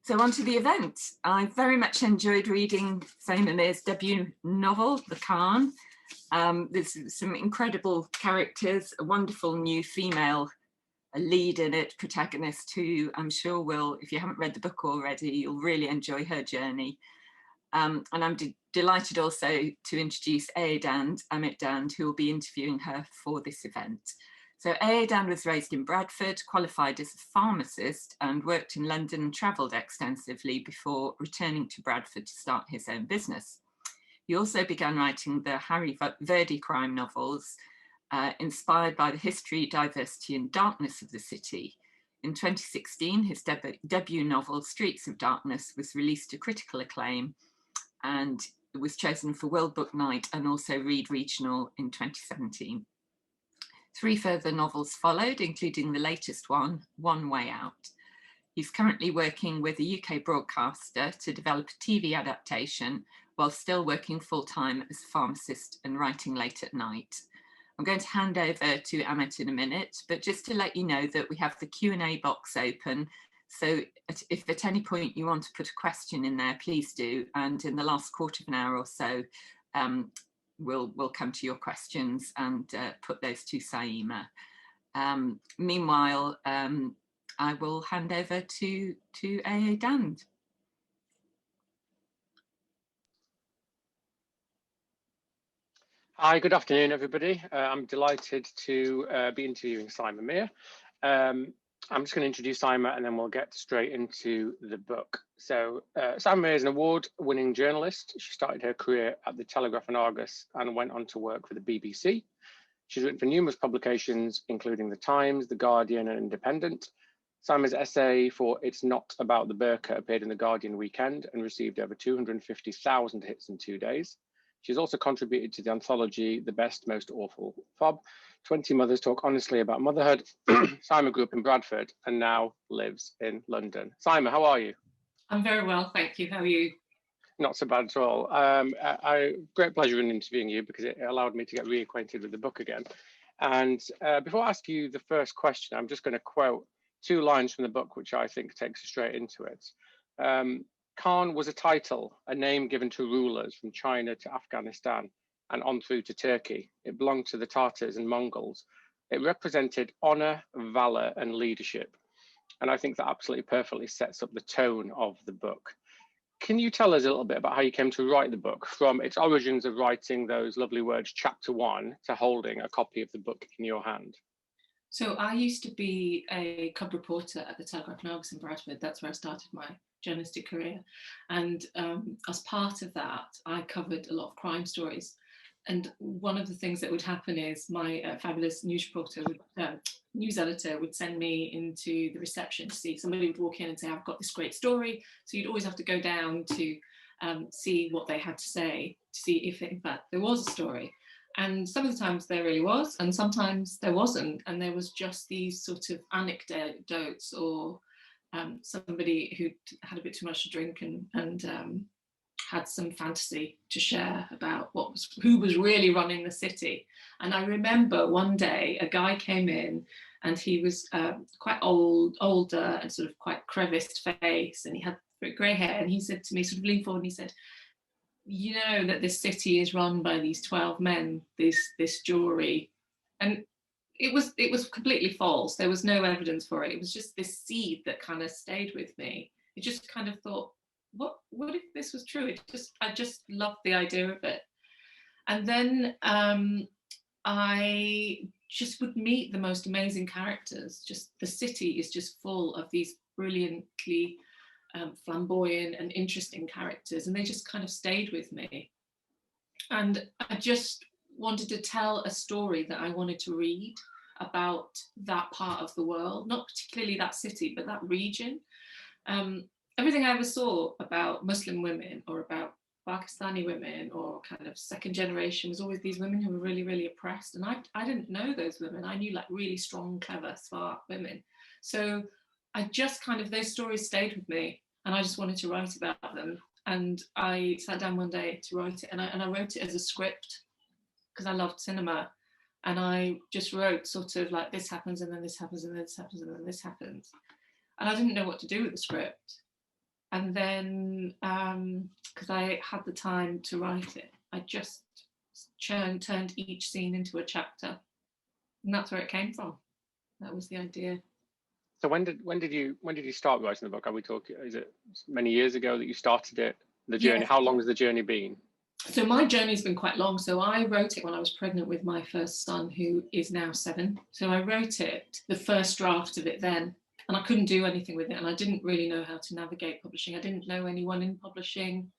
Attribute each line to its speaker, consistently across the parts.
Speaker 1: So on to the event. I very much enjoyed reading Saima Mir's debut novel, The Khan. There's some incredible characters, a wonderful new female lead in it, protagonist, who I'm sure will, if you haven't read the book already, you'll really enjoy her journey. And I'm delighted also to introduce AA Dhand, Amit Dhand, who will be interviewing her for this event. So AA Dhand was raised in Bradford, qualified as a pharmacist, and worked in London and travelled extensively before returning to Bradford to start his own business. He also began writing the Harry Verdi crime novels, inspired by the history, diversity and darkness of the city. In 2016, his debut novel, Streets of Darkness, was released to critical acclaim, and it was chosen for World Book Night and also Read Regional in 2017. 3 further novels followed, including the latest one, One Way Out. He's currently working with a UK broadcaster to develop a TV adaptation while still working full-time as a pharmacist and writing late at night. I'm going to hand over to Amit in a minute, but just to let you know that we have the Q&A box open. So if at any point you want to put a question in there, please do. And in the last quarter of an hour or so, we'll come to your questions and put those to Saima. Meanwhile, I will hand over to AA Dhand.
Speaker 2: Hi, good afternoon, everybody. I'm delighted to be interviewing Saima Mir. I'm just going to introduce Saima and then we'll get straight into the book. So Saima Mir is an award-winning journalist. She started her career at the Telegraph and Argus and went on to work for the BBC. She's written for numerous publications, including The Times, The Guardian and Independent. Saima's essay for It's Not About the Burqa appeared in The Guardian weekend and received over 250,000 hits in 2 days. She's also contributed to the anthology, The Best, Most Awful Fob. 20 mothers talk honestly about motherhood. Saima grew up in Bradford and now lives in London. Saima, how are you?
Speaker 3: I'm very well, thank you. How are you?
Speaker 2: Not so bad at all. Great pleasure in interviewing you because it allowed me to get reacquainted with the book again. And before I ask you the first question, I'm just going to quote 2 lines from the book, which I think takes us straight into it. Khan was a title, a name given to rulers from China to Afghanistan and on through to Turkey. It belonged to the Tartars and Mongols. It represented honor, valor, and leadership. And I think that absolutely perfectly sets up the tone of the book. Can you tell us a little bit about how you came to write the book, from its origins of writing those lovely words, chapter 1, to holding a copy of the book in your hand?
Speaker 3: So I used to be a cub reporter at the Telegraph and Argus in Bradford. That's where I started my journalistic career. And as part of that, I covered a lot of crime stories. And one of the things that would happen is my fabulous news editor would send me into the reception to see. Somebody would walk in and say, I've got this great story. So you'd always have to go down to see what they had to say, to see if in fact there was a story. And some of the times there really was, and sometimes there wasn't. And there was just these sort of anecdotes or somebody who had a bit too much to drink and had some fantasy to share about who was really running the city. And I remember one day a guy came in and he was quite older and sort of quite creviced face, and he had grey hair, and he said to me, sort of leaned forward and he said, you know that this city is run by these 12 men, this jury. And it was completely false. There was no evidence for it. It was just this seed that kind of stayed with me. It just kind of thought, what if this was true? I just loved the idea of it. And then I just would meet the most amazing characters. Just the city is just full of these brilliantly flamboyant and interesting characters, and they just kind of stayed with me. And I just wanted to tell a story that I wanted to read about that part of the world, not particularly that city, but that region. Everything I ever saw about Muslim women or about Pakistani women or kind of second generation was always these women who were really, really oppressed. And I didn't know those women. I knew like really strong, clever, smart women. So I just kind of, those stories stayed with me and I just wanted to write about them. And I sat down one day to write it, and I wrote it as a script because I loved cinema. And I just wrote sort of like, this happens and then this happens and then this happens and then this happens. And I didn't know what to do with the script. And then, because I had the time to write it, I just turned each scene into a chapter, and that's where it came from. That was the idea.
Speaker 2: So when did you start writing the book? Are we talking? Is it many years ago that you started it? The journey.
Speaker 3: Yes.
Speaker 2: How long has the journey been?
Speaker 3: So my journey's been quite long. So I wrote it when I was pregnant with my first son, who is now 7. So I wrote it, the first draft of it then, and I couldn't do anything with it. And I didn't really know how to navigate publishing. I didn't know anyone in publishing.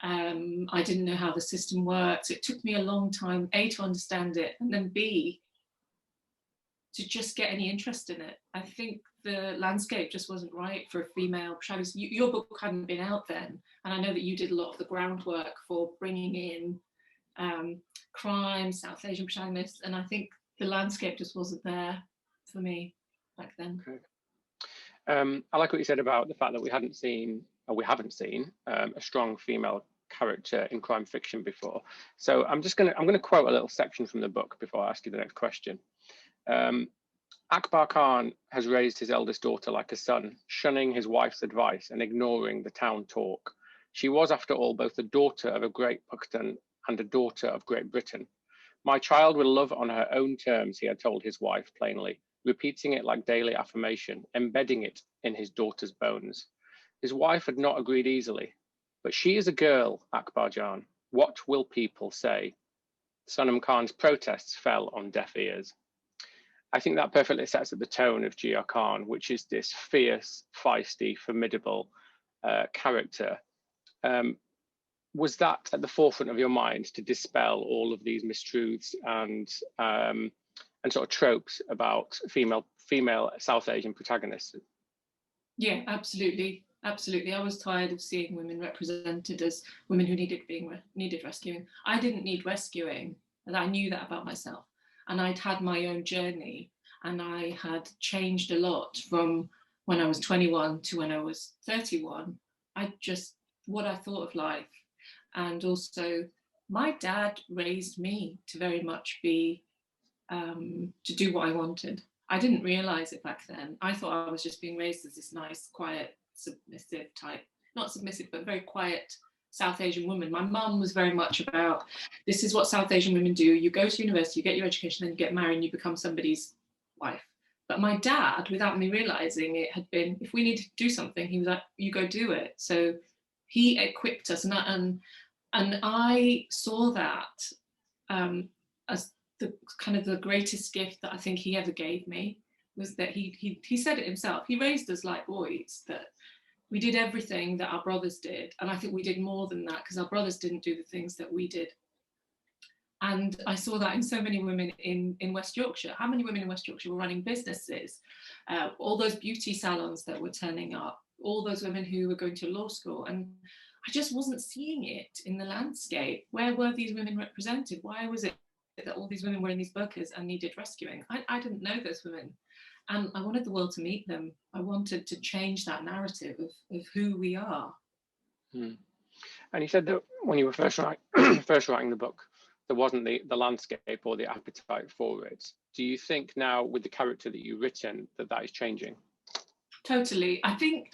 Speaker 3: I didn't know how the system works. It took me a long time, A, to understand it, and then B, to just get any interest in it. I think the landscape just wasn't right for a female protagonist. Your book hadn't been out then, and I know that you did a lot of the groundwork for bringing in crime, South Asian protagonists, and I think the landscape just wasn't there for me back then.
Speaker 2: Okay. I like what you said about the fact that we haven't seen a strong female character in crime fiction before. So I'm gonna quote a little section from the book before I ask you the next question. Akbar Khan has raised his eldest daughter like a son, shunning his wife's advice and ignoring the town talk. She was, after all, both the daughter of a great Pakistan and a daughter of Great Britain. My child will love on her own terms, he had told his wife plainly, repeating it like daily affirmation, embedding it in his daughter's bones. His wife had not agreed easily. But she is a girl, Akbar Jan. What will people say? Sanam Khan's protests fell on deaf ears. I think that perfectly sets up the tone of G.R. Khan, which is this fierce, feisty, formidable character. Was that at the forefront of your mind to dispel all of these mistruths and sort of tropes about female South Asian protagonists?
Speaker 3: Yeah, absolutely. Absolutely. I was tired of seeing women represented as women who needed rescuing. I didn't need rescuing, and I knew that about myself. And I'd had my own journey, and I had changed a lot from when I was 21 to when I was 31. What I thought of life. And also, my dad raised me to very much be, to do what I wanted. I didn't realize it back then. I thought I was just being raised as this nice, quiet, submissive type, not submissive, but very quiet South Asian woman. My mum was very much about, this is what South Asian women do. You go to university, you get your education, then you get married and you become somebody's wife. But my dad, without me realizing it, had been, if we needed to do something, he was like, you go do it. So he equipped us. And I saw that as the kind of the greatest gift that I think he ever gave me, was that he said it himself. He raised us like boys, that we did everything that our brothers did. And I think we did more than that, because our brothers didn't do the things that we did. And I saw that in so many women in West Yorkshire. How many women in West Yorkshire were running businesses? All those beauty salons that were turning up, all those women who were going to law school. And I just wasn't seeing it in the landscape. Where were these women represented? Why was it that all these women were in these burqas and needed rescuing? I didn't know those women. And I wanted the world to meet them. I wanted to change that narrative of who we are.
Speaker 2: And you said that when you were first writing the book, there wasn't the landscape or the appetite for it. Do you think now, with the character that you've written, that is changing?
Speaker 3: Totally. I think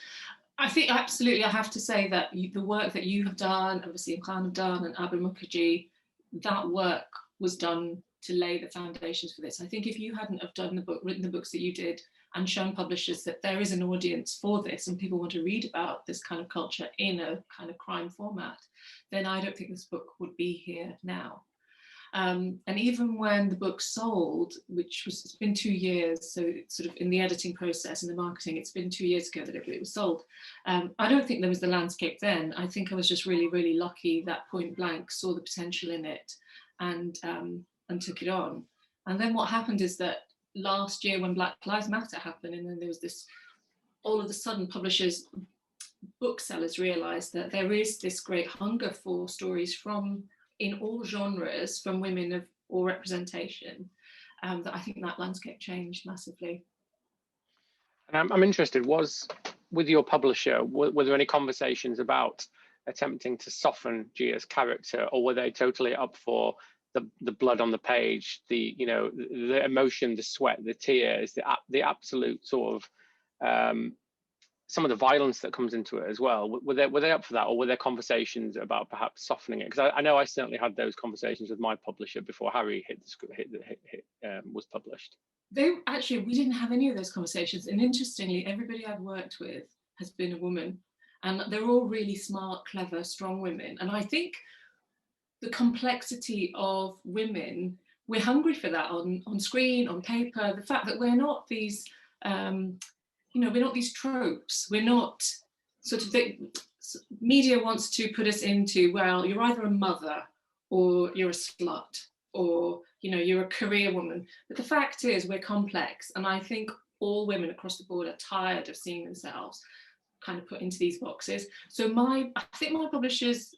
Speaker 3: absolutely. I have to say that the work that you have done, and Wasim Khan have done, and Abu Mukherjee, that work was done to lay the foundations for this. I think if you hadn't have written the books that you did, and shown publishers that there is an audience for this and people want to read about this kind of culture in a kind of crime format, then I don't think this book would be here now. And even when the book sold, it's been 2 years, so it's sort of in the editing process and the marketing, it's been 2 years ago that it was sold. I don't think there was the landscape then. I think I was just really, really lucky that Point Blank saw the potential in it and took it on. And then what happened is that last year, when Black Lives Matter happened, and then there was this, all of a sudden publishers, booksellers realized that there is this great hunger for stories in all genres from women of all representation, that I think that landscape changed massively.
Speaker 2: And I'm interested, with your publisher, were there any conversations about attempting to soften Gia's character, or were they totally up for the blood on the page, the emotion, the sweat, the tears, the absolute sort of some of the violence that comes into it as well. Were they up for that, or were there conversations about perhaps softening it? Because I know I certainly had those conversations with my publisher before Harry was published.
Speaker 3: We didn't have any of those conversations, and interestingly, everybody I've worked with has been a woman, and they're all really smart, clever, strong women. And I think the complexity of women, we're hungry for that on screen, on paper. The fact that we're not these we're not these tropes. We're not media wants to put us into, well, you're either a mother or you're a slut, or you're a career woman. But the fact is, we're complex, and I think all women across the board are tired of seeing themselves kind of put into these boxes. So I think my publishers,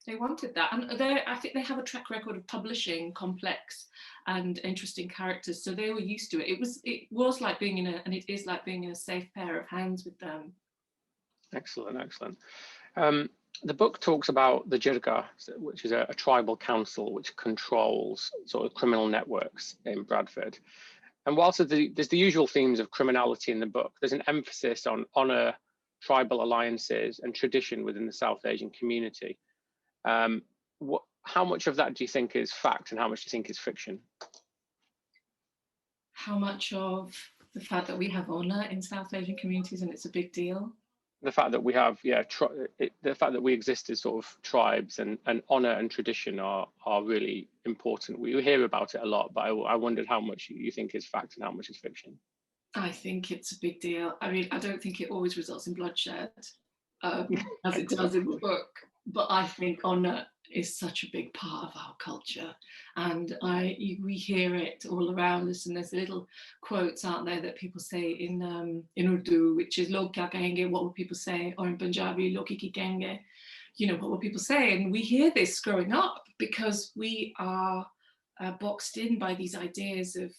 Speaker 3: they wanted that, and I think they have a track record of publishing complex and interesting characters, so they were used to it. It was like being and it is like being in a safe pair of hands with them.
Speaker 2: Excellent. The book talks about the Jirga, which is a tribal council which controls sort of criminal networks in Bradford. And whilst there's the usual themes of criminality in the book, there's an emphasis on honour, tribal alliances, and tradition within the South Asian community. How much of that do you think is fact, and how much do you think is fiction?
Speaker 3: How much of the fact that we have honour in South Asian communities and it's a big deal?
Speaker 2: The fact that we have, the fact that we exist as sort of tribes, and honour and tradition are really important. We hear about it a lot, but I wondered how much you think is fact and how much is fiction.
Speaker 3: I think it's a big deal. I mean, I don't think it always results in bloodshed, as it does in the book, but I think honour is such a big part of our culture, and we hear it all around us. And there's little quotes out there that people say in Urdu, which is "Log kya kahenge," what will people say, or in Punjabi, "Log ki kahenge," what will people say? And we hear this growing up because we are boxed in by these ideas of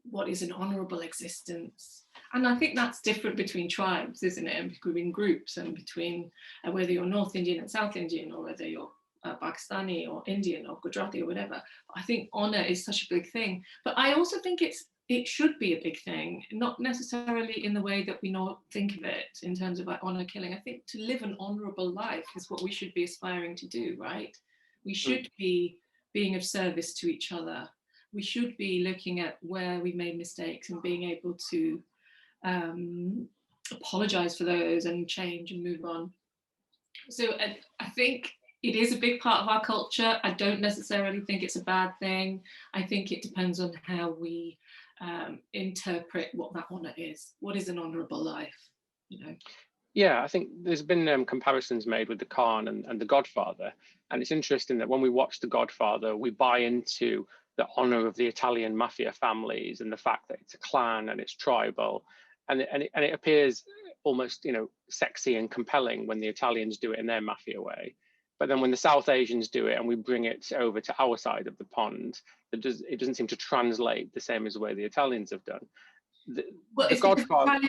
Speaker 3: what is an honourable existence. And I think that's different between tribes, isn't it? And between groups, and between whether you're North Indian and South Indian, or whether you're Pakistani or Indian or Gujarati or whatever. I think honour is such a big thing. But I also think it should be a big thing, not necessarily in the way that we not think of it in terms of like honour killing. I think to live an honourable life is what we should be aspiring to do, right? We should be being of service to each other. We should be looking at where we made mistakes and being able to apologise for those and change and move on. So I think it is a big part of our culture. I don't necessarily think it's a bad thing. I think it depends on how we interpret what that honour is. What is an honourable life?
Speaker 2: Yeah, I think there's been comparisons made with the Khan and the Godfather. And it's interesting that when we watch the Godfather, we buy into the honour of the Italian mafia families and the fact that it's a clan and it's tribal. And it appears almost, sexy and compelling when the Italians do it in their mafia way. But then when the South Asians do it and we bring it over to our side of the pond, it doesn't seem to translate the same as the way the Italians have done. The Godfather,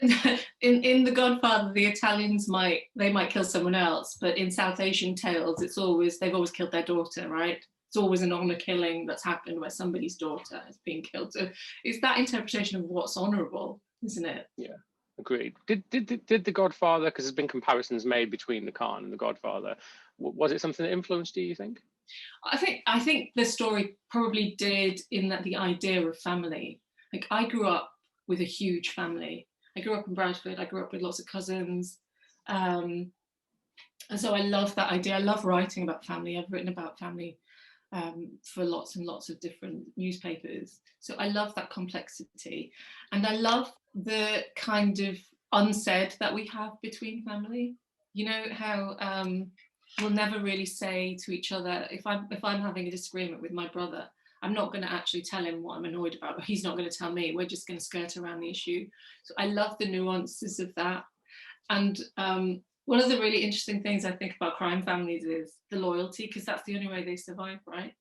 Speaker 3: in the Godfather, the Italians might kill someone else, but in South Asian tales, they've always killed their daughter, right? It's always an honour killing that's happened where somebody's daughter has been killed. So it's that interpretation of what's honourable, isn't it?
Speaker 2: Yeah. Agreed. Did the Godfather, because there's been comparisons made between the Khan and the Godfather, was it something that influenced you think?
Speaker 3: I think the story probably did, in that the idea of family. Like, I grew up with a huge family. I grew up in Bradford. I grew up with lots of cousins. And so I love that idea. I love writing about family. I've written about family for lots and lots of different newspapers. So I love that complexity. And I love the kind of unsaid that we have between family. How we'll never really say to each other, if I'm having a disagreement with my brother, I'm not going to actually tell him what I'm annoyed about, or he's not going to tell me. We're just going to skirt around the issue. So I love the nuances of that. And one of the really interesting things I think about crime families is the loyalty, because that's the only way they survive, right?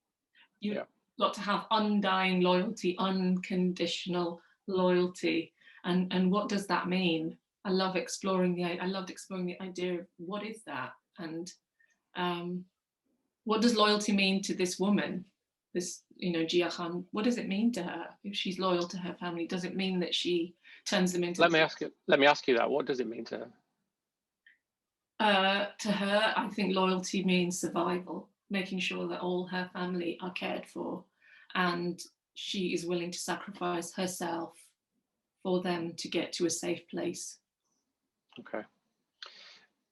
Speaker 3: You've got to have undying loyalty, unconditional loyalty. And what does that mean? I loved exploring the idea of what is that, and what does loyalty mean to this woman, this Jia Khan? What does it mean to her if she's loyal to her family? Does it mean that she turns them into.
Speaker 2: Let me ask you that. What does it mean to her?
Speaker 3: To her, I think loyalty means survival, making sure that all her family are cared for, and she is willing to sacrifice herself for them to get to a safe place.
Speaker 2: Okay.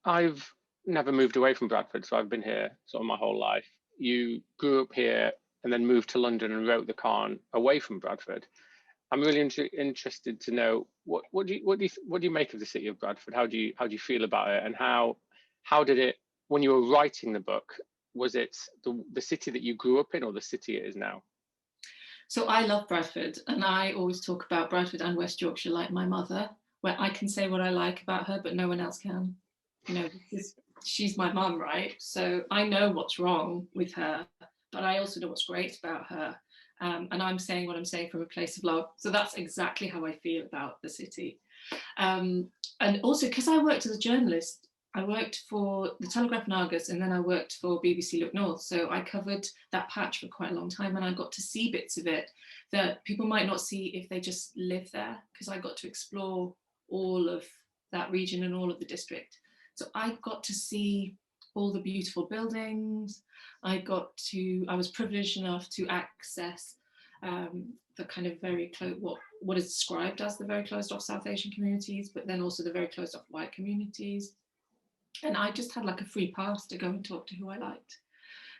Speaker 2: I've never moved away from Bradford, so I've been here sort of my whole life. You grew up here and then moved to London and wrote the Khan away from Bradford. I'm really interested to know what do you make of the city of Bradford? How do you feel about it, and how did it, when you were writing the book, was it the city that you grew up in or the city it is now?
Speaker 3: So I love Bradford, and I always talk about Bradford and West Yorkshire like my mother, where I can say what I like about her, but no one else can. You know, because she's my mum, right? So I know what's wrong with her, but I also know what's great about her. And I'm saying what I'm saying from a place of love. So that's exactly how I feel about the city. And also because I worked as a journalist, I worked for the Telegraph and Argus, and then I worked for BBC Look North. So I covered that patch for quite a long time, and I got to see bits of it that people might not see if they just live there, because I got to explore all of that region and all of the district. So I got to see all the beautiful buildings. I was privileged enough to access the kind of very close, what is described as the very closed off South Asian communities, but then also the very closed off white communities. And I just had like a free pass to go and talk to who I liked.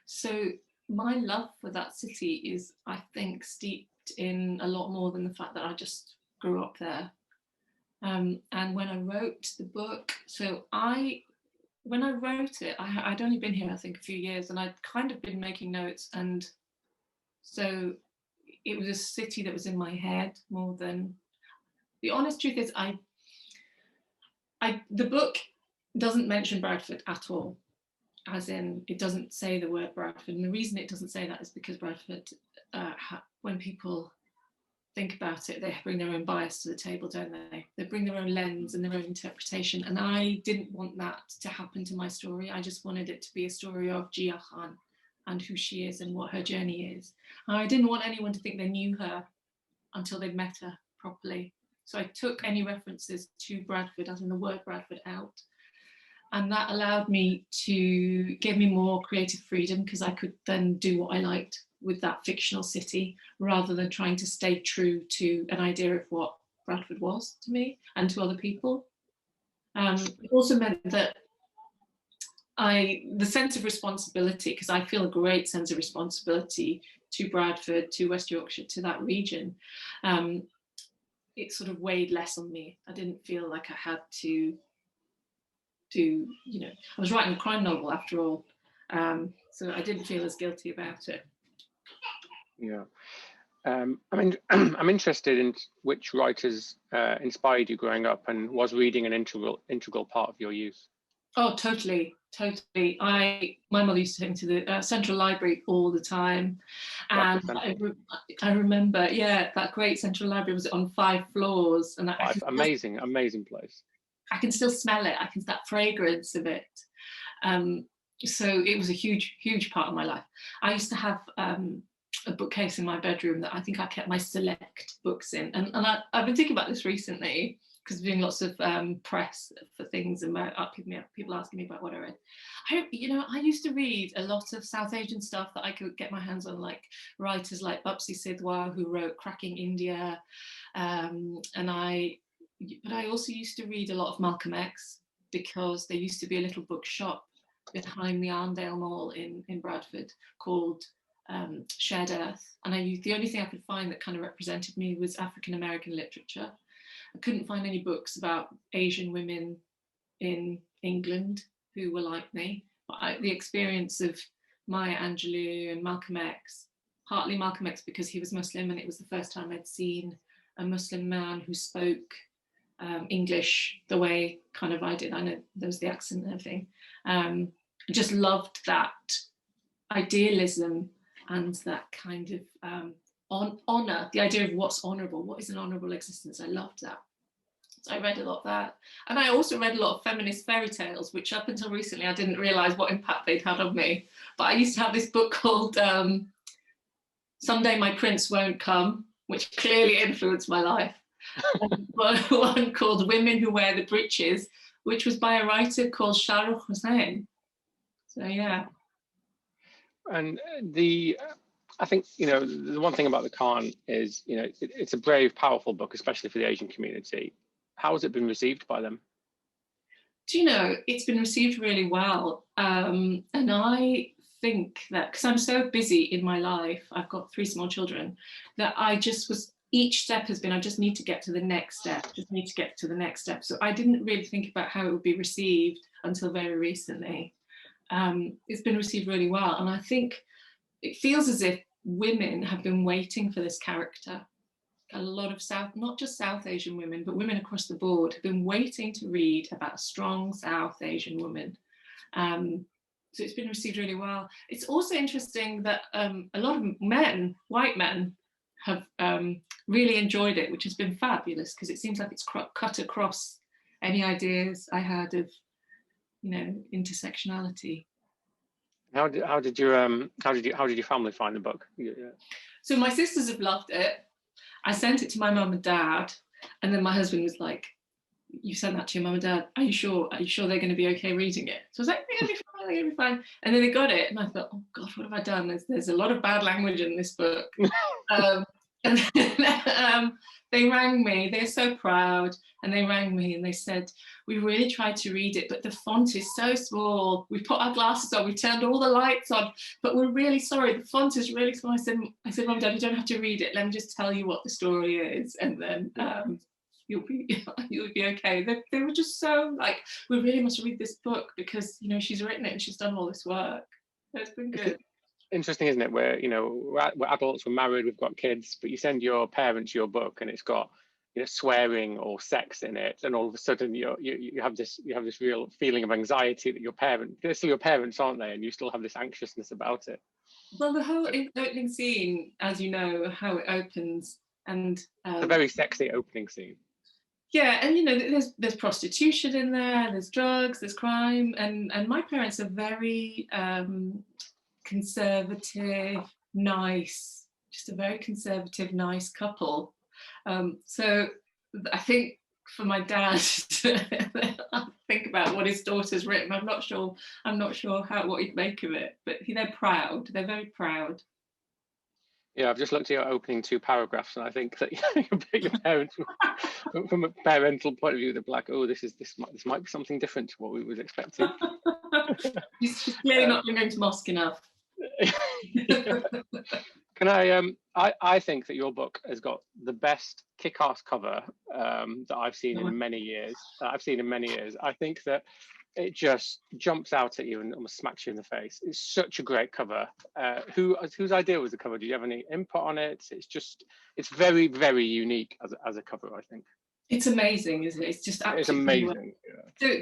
Speaker 3: So my love for that city is, I think, steeped in a lot more than the fact that I just grew up there. And when I wrote the book, when I wrote it, I'd only been here, I think, a few years, and I'd kind of been making notes. And so it was a city that was in my head more than, the honest truth is, the book doesn't mention Bradford at all, as in it doesn't say the word Bradford. And the reason it doesn't say that is because Bradford, when people think about it, they bring their own bias to the table, don't they? They bring their own lens and their own interpretation. And I didn't want that to happen to my story. I just wanted it to be a story of Jia Khan and who she is and what her journey is. And I didn't want anyone to think they knew her until they'd met her properly. So I took any references to Bradford, as in the word Bradford, out. And that allowed me to give me more creative freedom, because I could then do what I liked with that fictional city, rather than trying to stay true to an idea of what Bradford was to me and to other people. It also meant that the sense of responsibility, because I feel a great sense of responsibility to Bradford, to West Yorkshire, to that region, it sort of weighed less on me. I didn't feel like I had to I was writing a crime novel after all, so I didn't feel as guilty about it.
Speaker 2: Yeah. I'm interested in which writers inspired you growing up and was reading an integral part of your youth.
Speaker 3: Oh, totally. My mother used to take me to the Central Library all the time, and I remember, that great Central Library was on 5 floors, and
Speaker 2: amazing place.
Speaker 3: I can still smell it. I can that fragrance of it. So it was a huge part of my life. I used to have a bookcase in my bedroom that I think I kept my select books in, and I've been thinking about this recently, because doing lots of press for things and people asking me about what I read. I used to read a lot of South Asian stuff that I could get my hands on, like writers like Bapsi Sidhwa, who wrote Cracking India, but I also used to read a lot of Malcolm X, because there used to be a little bookshop behind the Arndale Mall in Bradford called Shared Earth, and the only thing I could find that kind of represented me was African American literature. I couldn't find any books about Asian women in England who were like me, but the experience of Maya Angelou and Malcolm X, partly Malcolm X because he was Muslim and it was the first time I'd seen a Muslim man who spoke English the way kind of I did. I know there was the accent and everything. I just loved that idealism and that kind of honour, the idea of what's honourable, what is an honourable existence. I loved that. So I read a lot of that. And I also read a lot of feminist fairy tales, which up until recently I didn't realise what impact they'd had on me. But I used to have this book called Someday My Prince Won't Come, which clearly influenced my life. One called Women Who Wear the Breeches, which was by a writer called Hodgson. So yeah.
Speaker 2: And I think, the one thing about the Khan is, it's a brave, powerful book, especially for the Asian community. How has it been received by them?
Speaker 3: Do you know, it's been received really well. And I think that, because I'm so busy in my life, I've got 3 small children, that each step has been, I just need to get to the next step, So I didn't really think about how it would be received until very recently. It's been received really well. And I think it feels as if women have been waiting for this character. A lot of not just South Asian women, but women across the board have been waiting to read about a strong South Asian woman. So it's been received really well. It's also interesting that a lot of white men, have really enjoyed it, which has been fabulous, because it seems like it's cut across any ideas I had of, intersectionality.
Speaker 2: How did your family find the book? Yeah.
Speaker 3: So my sisters have loved it. I sent it to my mum and dad, and then my husband was like, "You sent that to your mum and dad? Are you sure they're going to be okay reading it?" So I was like, "They're going to be fine." And then they got it, and I thought, "Oh God, what have I done? There's a lot of bad language in this book." And then they rang me. They're so proud, and they rang me and they said, "We really tried to read it, but the font is so small. We put our glasses on, we turned all the lights on, but we're really sorry. The font is really small." I said, "Mum and Dad, you don't have to read it. Let me just tell you what the story is, and then you'll be okay." They were just so like, "We really must read this book because she's written it and she's done all this work." So it's been good.
Speaker 2: Interesting, isn't it? Where we're adults, we're married, we've got kids, but you send your parents your book and it's got swearing or sex in it, and all of a sudden you have this real feeling of anxiety that they're still your parents, aren't they? And you still have this anxiousness about it.
Speaker 3: Well, the whole opening scene, as you know, how it opens, and
Speaker 2: it's a very sexy opening scene.
Speaker 3: Yeah, and there's prostitution in there, there's drugs, there's crime, and my parents are very conservative, nice, just a very conservative, nice couple. So I think for my dad to think about what his daughter's written, I'm not sure what he'd make of it, but they're proud. They're very proud.
Speaker 2: Yeah, I've just looked at your opening 2 paragraphs, and I think that your parents, from a parental point of view, they're like, "Oh, this might be something different to what we was expecting."
Speaker 3: She's clearly not been going to mosque enough.
Speaker 2: Can I think that your book has got the best kick-ass cover that I've seen in many years. I think that it just jumps out at you and almost smacks you in the face. It's such a great cover. Whose idea was the cover? Did you have any input on it? It's very, very unique as a cover, I think.
Speaker 3: It's amazing, isn't it? It's just absolutely
Speaker 2: amazing.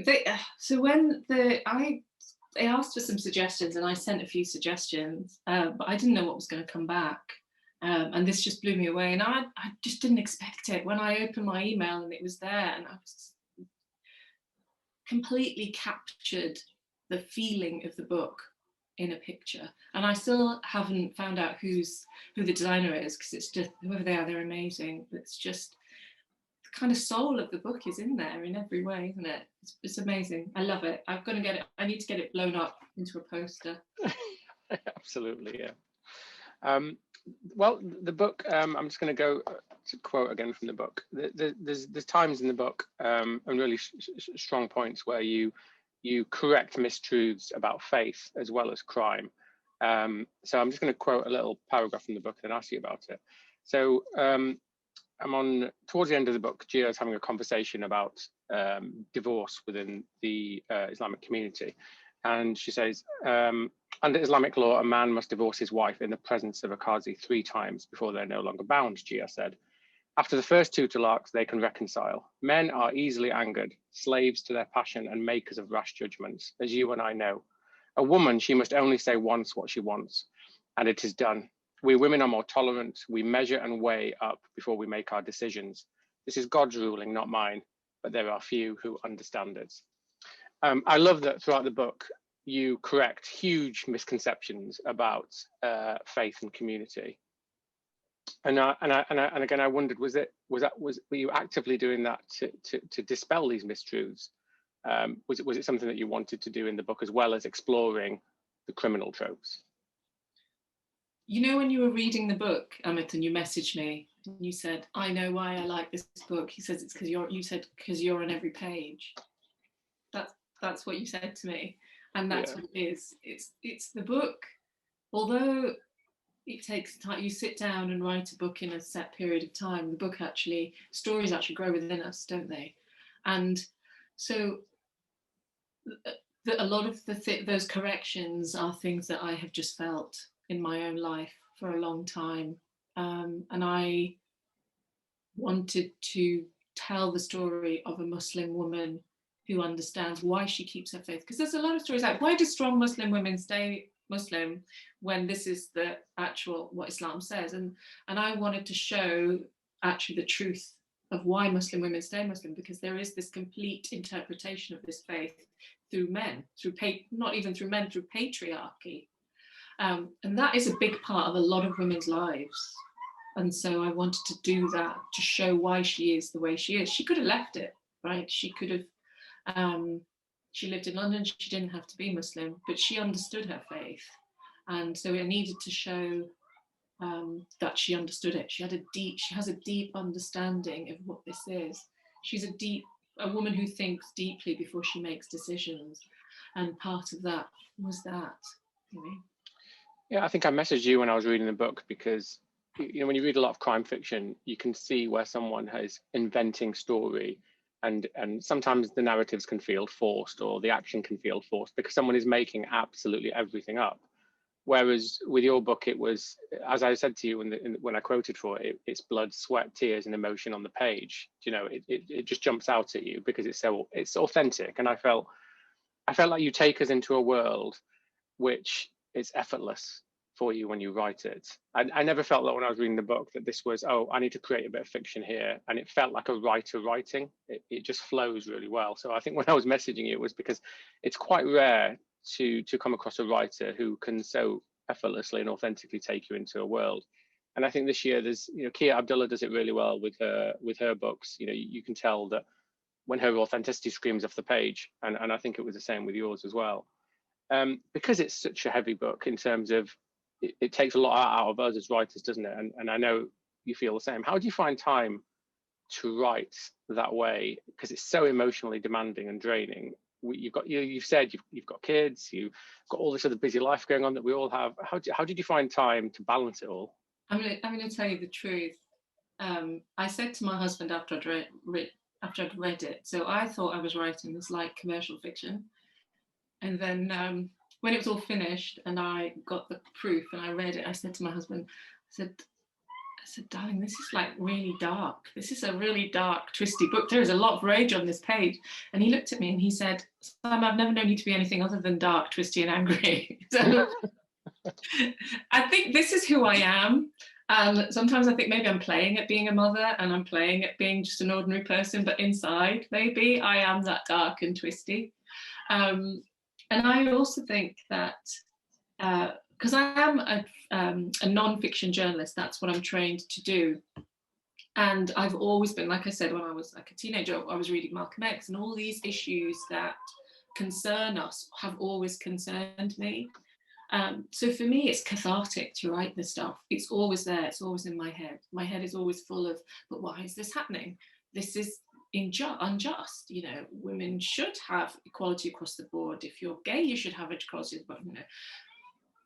Speaker 2: Yeah.
Speaker 3: So when they asked for some suggestions, and I sent a few suggestions, but I didn't know what was going to come back. And this just blew me away. And I just didn't expect it. When I opened my email and it was there, and I was completely captured the feeling of the book in a picture. And I still haven't found out who the designer is, because it's just, whoever they are, they're amazing. It's just the kind of soul of the book is in there in every way, isn't it? It's amazing. I love it. I'm going to get it. I need to get it blown up into a poster.
Speaker 2: Absolutely, yeah. Well, the book, I'm just going to go to quote again from the book. There's times in the book and really strong points where you correct mistruths about faith as well as crime. So I'm just going to quote a little paragraph from the book and ask you about it. So I'm towards the end of the book, Gio's having a conversation about divorce within the Islamic community. And she says, under Islamic law, a man must divorce his wife in the presence of a qazi 3 times before they're no longer bound, Gia said. After the first 2 talaqs, they can reconcile. Men are easily angered, slaves to their passion and makers of rash judgments, as you and I know. A woman, she must only say once what she wants, and it is done. We women are more tolerant. We measure and weigh up before we make our decisions. This is God's ruling, not mine, but there are few who understand it. I love that throughout the book, you correct huge misconceptions about faith and community. And again, I wondered, were you actively doing that to dispel these mistruths? Was it something that you wanted to do in the book, as well as exploring the criminal tropes?
Speaker 3: You know, when you were reading the book, Amit, and you messaged me, and you said, "I know why I like this book." He says it's because you're on every page. That's what you said to me, and that's what it is. It's the book. Although it takes time, you sit down and write a book in a set period of time. The book stories actually grow within us, don't they? And so a lot of those corrections are things that I have just felt in my own life for a long time, and I wanted to tell the story of a Muslim woman who understands why she keeps her faith, because there's a lot of stories like, why do strong Muslim women stay Muslim when this is the actual what Islam says, and I wanted to show actually the truth of why Muslim women stay Muslim, because there is this complete interpretation of this faith through men, not even through men, through patriarchy. And that is a big part of a lot of women's lives. And so I wanted to do that, to show why she is the way she is. She could have left it, right? She could have, she lived in London, she didn't have to be Muslim, but she understood her faith. And so I needed to show that she understood it. She has a deep understanding of what this is. She's a woman who thinks deeply before she makes decisions. And part of that was that, you know.
Speaker 2: Yeah, I think I messaged you when I was reading the book, because when you read a lot of crime fiction, you can see where someone is inventing story, and sometimes the narratives can feel forced, or the action can feel forced, because someone is making absolutely everything up. Whereas with your book, it was, as I said to you when I quoted for it, it's blood, sweat, tears, and emotion on the page. It just jumps out at you because it's authentic, and I felt like you take us into a world which is effortless for you when you write it. I never felt that when I was reading the book that this was, oh, I need to create a bit of fiction here, and it felt like a writer writing. It just flows really well. So I think when I was messaging you, it was because it's quite rare to come across a writer who can so effortlessly and authentically take you into a world. And I think this year there's, Kia Abdullah does it really well with her books. You can tell that when her authenticity screams off the page, and I think it was the same with yours as well. Because it's such a heavy book in terms of it takes a lot out of us as writers, doesn't it? And I know you feel the same. How do you find time to write that way? Because it's so emotionally demanding and draining. You've said you've got kids, you've got all this other busy life going on that we all have. How did you find time to balance it all?
Speaker 3: I'm gonna tell you the truth. I said to my husband after I'd read it, so I thought I was writing this light commercial fiction. And then when it was all finished and I got the proof and I read it, I said to my husband, I said, darling, this is like really dark. This is a really dark, twisty book. There is a lot of rage on this page. And he looked at me and he said, Sam, I've never known you to be anything other than dark, twisty and angry. So I think this is who I am. Sometimes I think maybe I'm playing at being a mother and I'm playing at being just an ordinary person, but inside maybe I am that dark and twisty. And I also think that because I am a non-fiction journalist, that's what I'm trained to do. And I've always been, like I said, when I was like a teenager, I was reading Malcolm X, and all these issues that concern us have always concerned me. So for me, it's cathartic to write this stuff. It's always there. It's always in my head. My head is always full of, but why is this happening? This is unjust. Women should have equality across the board. If you're gay, you should have equality. But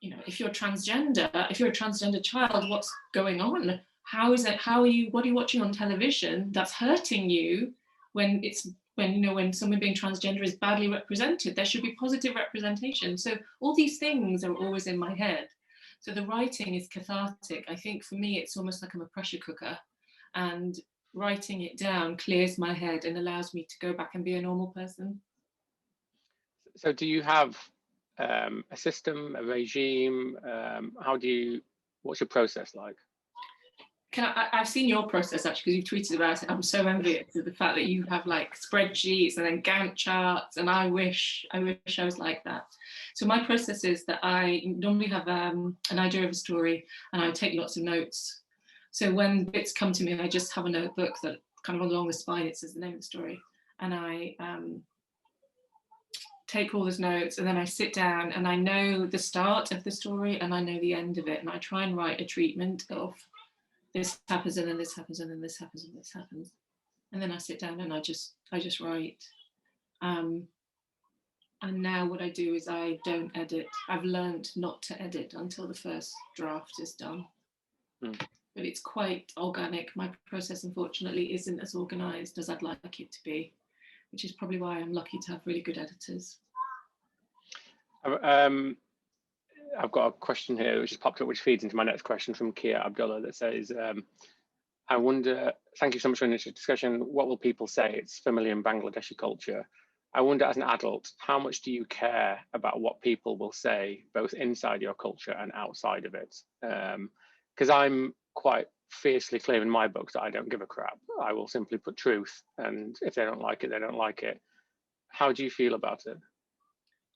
Speaker 3: if you're a transgender child, what's going on? How is it? What are you watching on television that's hurting you? When someone being transgender is badly represented, there should be positive representation. So all these things are always in my head. So the writing is cathartic. I think for me, it's almost like I'm a pressure cooker, and writing it down clears my head and allows me to go back and be a normal person.
Speaker 2: So do you have a system, a regime? What's your process like?
Speaker 3: I've seen your process actually, because you've tweeted about it. I'm so envious of the fact that you have like spreadsheets and then Gantt charts, and I wish I was like that. So my process is that I normally have an idea of a story and I take lots of notes. So when bits come to me, I just have a notebook that kind of along the spine, it says the name of the story. And I take all those notes, and then I sit down and I know the start of the story and I know the end of it. And I try and write a treatment of this happens and then this happens and then this happens and this happens. And then I sit down and I just write. And now what I do is I don't edit. I've learned not to edit until the first draft is done. But it's quite organic. My process, unfortunately, isn't as organized as I'd like it to be, which is probably why I'm lucky to have really good editors.
Speaker 2: I've got a question here which has popped up, which feeds into my next question from Kia Abdullah, that says, I wonder, thank you so much for this discussion. What will people say? It's familiar in Bangladeshi culture. I wonder, as an adult, how much do you care about what people will say, both inside your culture and outside of it? Because I'm quite fiercely clear in my books that I don't give a crap. I will simply put truth, and if they don't like it, they don't like it. How do you feel about it?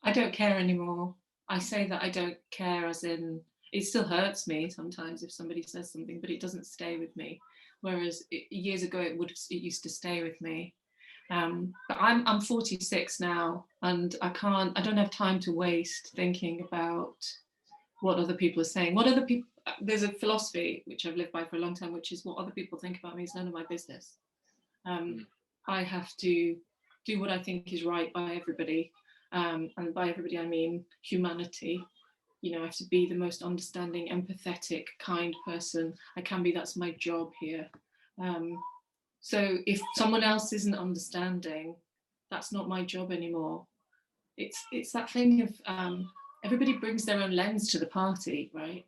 Speaker 3: I don't care anymore. I say that I don't care as in, it still hurts me sometimes if somebody says something, but it doesn't stay with me. Whereas years ago, it used to stay with me. But I'm 46 now, and I don't have time to waste thinking about what other people are saying. What other people, there's a philosophy which I've lived by for a long time, which is what other people think about me is none of my business. I have to do what I think is right by everybody. And by everybody, I mean humanity. You know, I have to be the most understanding, empathetic, kind person I can be. That's my job here. So if someone else isn't understanding, that's not my job anymore. It's that thing of everybody brings their own lens to the party, right?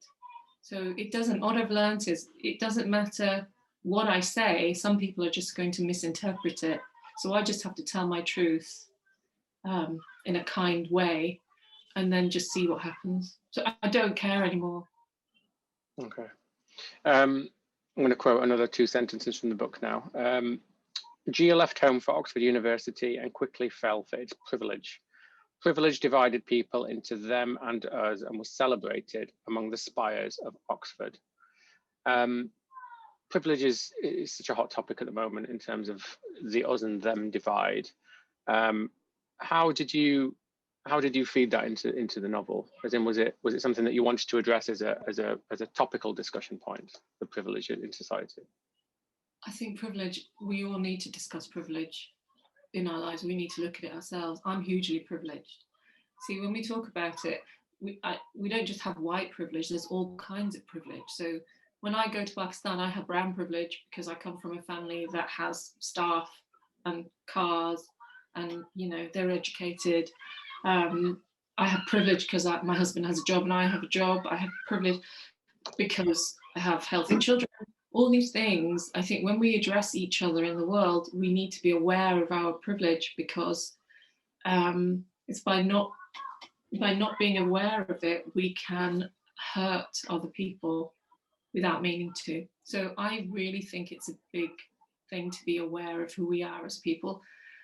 Speaker 3: So it doesn't, what I've learned is it doesn't matter what I say, some people are just going to misinterpret it. So I just have to tell my truth in a kind way and then just see what happens. So I don't care anymore.
Speaker 2: Okay. I'm going to quote another 2 sentences from the book now. Gia left home for Oxford University and quickly fell for its privilege. Privilege divided people into them and us and was celebrated among the spires of Oxford. Privilege is such a hot topic at the moment in terms of the us and them divide. How did you feed that into the novel? As in, was it something that you wanted to address as a topical discussion point, the privilege in society?
Speaker 3: I think privilege, we all need to discuss privilege in our lives. We need to look at it ourselves. I'm hugely privileged. See, when we talk about it, we don't just have white privilege, there's all kinds of privilege. So when I go to Pakistan, I have brown privilege because I come from a family that has staff and cars and, you know, they're educated. I have privilege because my husband has a job and I have a job. I have privilege because I have healthy children. All these things, I think when we address each other in the world, we need to be aware of our privilege, because it's by not being aware of it, we can hurt other people without meaning to. So I really think it's a big thing to be aware of who we are as people.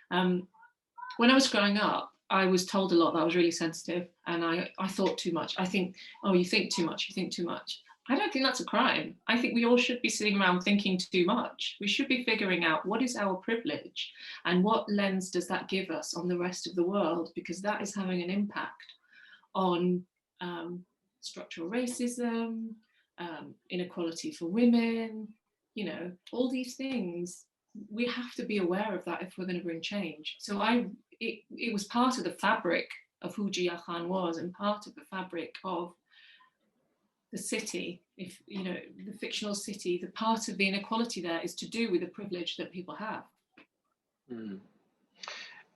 Speaker 3: When I was growing up, I was told a lot that I was really sensitive and I thought too much. I think, oh, you think too much, you think too much. I don't think that's a crime. I think we all should be sitting around thinking too much. We should be figuring out what is our privilege and what lens does that give us on the rest of the world, because that is having an impact on structural racism, inequality for women, you know, all these things. We have to be aware of that if we're going to bring change. So it was part of the fabric of who Gia Khan was and part of the fabric of the city. If, you know, the fictional city, the part of the inequality there is to do with the privilege that people have.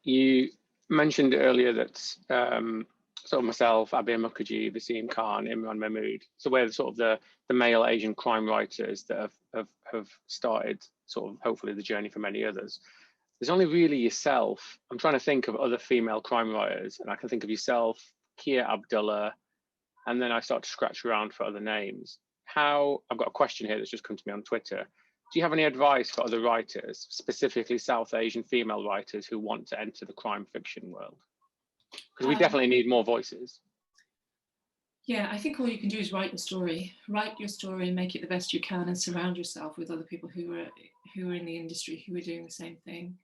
Speaker 2: You mentioned earlier that sort of myself, Abir Mukherjee, Vaseem Khan, Imran Mahmood, so we're sort of the male Asian crime writers that have started sort of hopefully the journey for many others. There's only really yourself. I'm trying to think of other female crime writers, and I can think of yourself, Kia Abdullah, and then I start to scratch around for other names. I've got a question here that's just come to me on Twitter. Do you have any advice for other writers, specifically South Asian female writers who want to enter the crime fiction world? Because we definitely need more voices.
Speaker 3: Yeah, I think all you can do is write your story. Write your story and make it the best you can, and surround yourself with other people who are in the industry who are doing the same thing.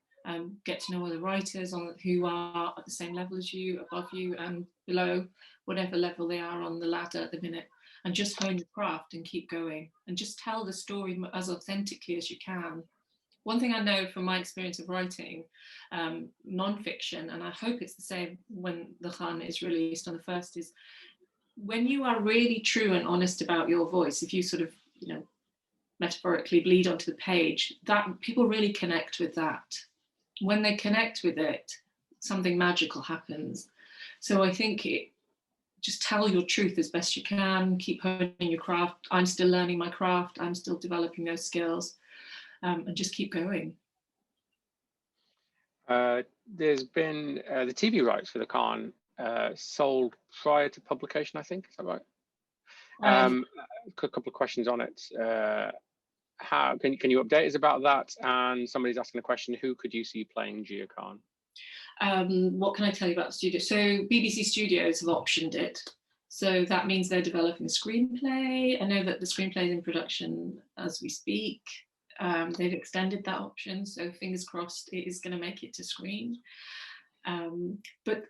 Speaker 3: Get to know other writers who are at the same level as you, above you, and below, whatever level they are on the ladder at the minute, and just hone your craft and keep going, and just tell the story as authentically as you can. One thing I know from my experience of writing non-fiction, and I hope it's the same when the Khan is released on the 1st, is when you are really true and honest about your voice, if you sort of, metaphorically bleed onto the page, that people really connect with that. When they connect with it, something magical happens. So I think just tell your truth as best you can, keep honing your craft. I'm still learning my craft, I'm still developing those skills, and just keep going.
Speaker 2: There's been the TV rights for the Khan sold prior to publication, I think. Is that right? A couple of questions on it. How can you update us about that? And somebody's asking a question: who could you see playing Gia Khan?
Speaker 3: What can I tell you about the studio? So BBC Studios have optioned it. So that means they're developing a screenplay. I know that the screenplay is in production as we speak. They've extended that option, so fingers crossed it is going to make it to screen. But